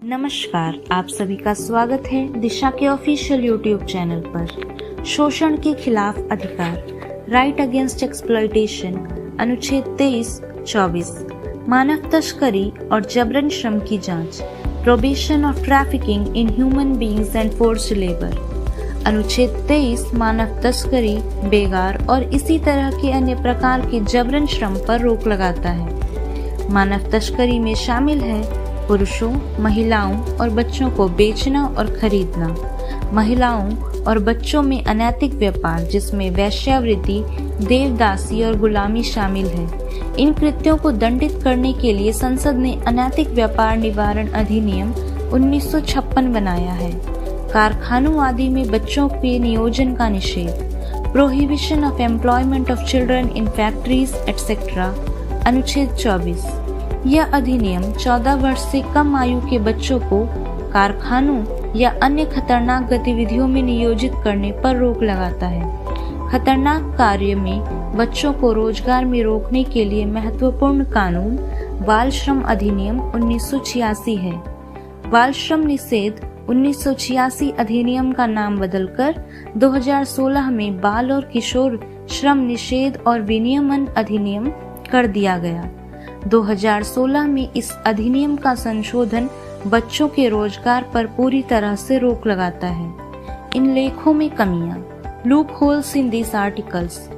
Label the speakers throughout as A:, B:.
A: नमस्कार, आप सभी का स्वागत है दिशा के ऑफिशियल यूट्यूब चैनल पर। शोषण के खिलाफ अधिकार, राइट अगेंस्ट एक्सप्लॉयटेशन, अनुच्छेद 23-24, मानव तस्करी और जबरन श्रम की जांच, prohibition of trafficking in human beings and forced labour. अनुच्छेद 23 मानव तस्करी, बेगार और इसी तरह के अन्य प्रकार के जबरन श्रम पर रोक लगाता है। मानव तस्करी में शामिल है पुरुषों, महिलाओं और बच्चों को बेचना और खरीदना, महिलाओं और बच्चों में अनैतिक व्यापार जिसमें वेश्यावृत्ति, देवदासी और गुलामी शामिल है। इन कृत्यों को दंडित करने के लिए संसद ने अनैतिक व्यापार निवारण अधिनियम 1956 बनाया है। कारखानों आदि में बच्चों के नियोजन का निषेध, prohibition of employment of children in factories etcetera, अनुच्छेद 24। यह अधिनियम 14 वर्ष से कम आयु के बच्चों को कारखानों या अन्य खतरनाक गतिविधियों में नियोजित करने पर रोक लगाता है। खतरनाक कार्य में बच्चों को रोजगार में रोकने के लिए महत्वपूर्ण कानून बाल श्रम अधिनियम 1986 है। बाल श्रम निषेध 1986 अधिनियम का नाम बदलकर 2016 में बाल और किशोर श्रम निषेध और विनियमन अधिनियम कर दिया गया। 2016 में इस अधिनियम का संशोधन बच्चों के रोजगार पर पूरी तरह से रोक लगाता है। इन लेखों में कमियां, loop holes in this articles.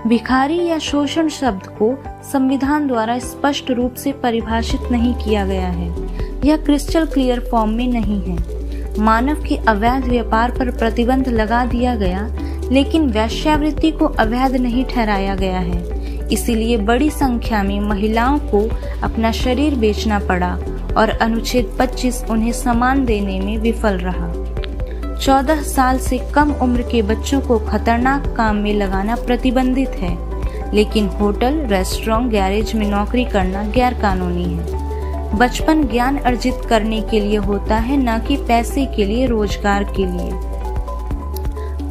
A: भिखारी या शोषण शब्द को संविधान द्वारा स्पष्ट रूप से परिभाषित नहीं किया गया है। यह क्रिस्टल क्लियर फॉर्म में नहीं है। मानव के अवैध व्यापार पर प्रतिबंध लगा दिया गया, लेकिन वेश्यावृत्ति को अवैध नहीं ठहराया गया है। इसीलिए बड़ी संख्या में महिलाओं को अपना शरीर बेचना पड़ा और अनुच्छेद 25 उन्हें सम्मान देने में विफल रहा। 14 साल से कम उम्र के बच्चों को खतरनाक काम में लगाना प्रतिबंधित है, लेकिन होटल, रेस्टोरेंट, गैरेज में नौकरी करना गैर कानूनी है। बचपन ज्ञान अर्जित करने के लिए होता है, न कि पैसे के लिए, रोजगार के लिए।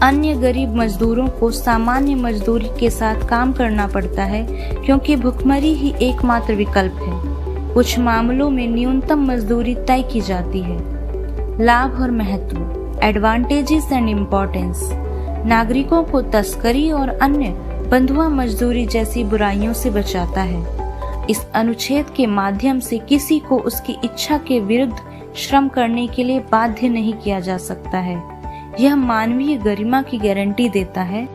A: अन्य गरीब मजदूरों को सामान्य मजदूरी के साथ काम करना पड़ता है क्योंकि भुखमरी ही एकमात्र विकल्प है। कुछ मामलों में न्यूनतम मजदूरी तय की जाती है। लाभ और महत्व, एडवांटेजेस एंड इम्पोर्टेंस। नागरिकों को तस्करी और अन्य बंधुआ मजदूरी जैसी बुराइयों से बचाता है। इस अनुच्छेद के माध्यम से किसी को उसकी इच्छा के विरुद्ध श्रम करने के लिए बाध्य नहीं किया जा सकता है। यह मानवीय गरिमा की गारंटी देता है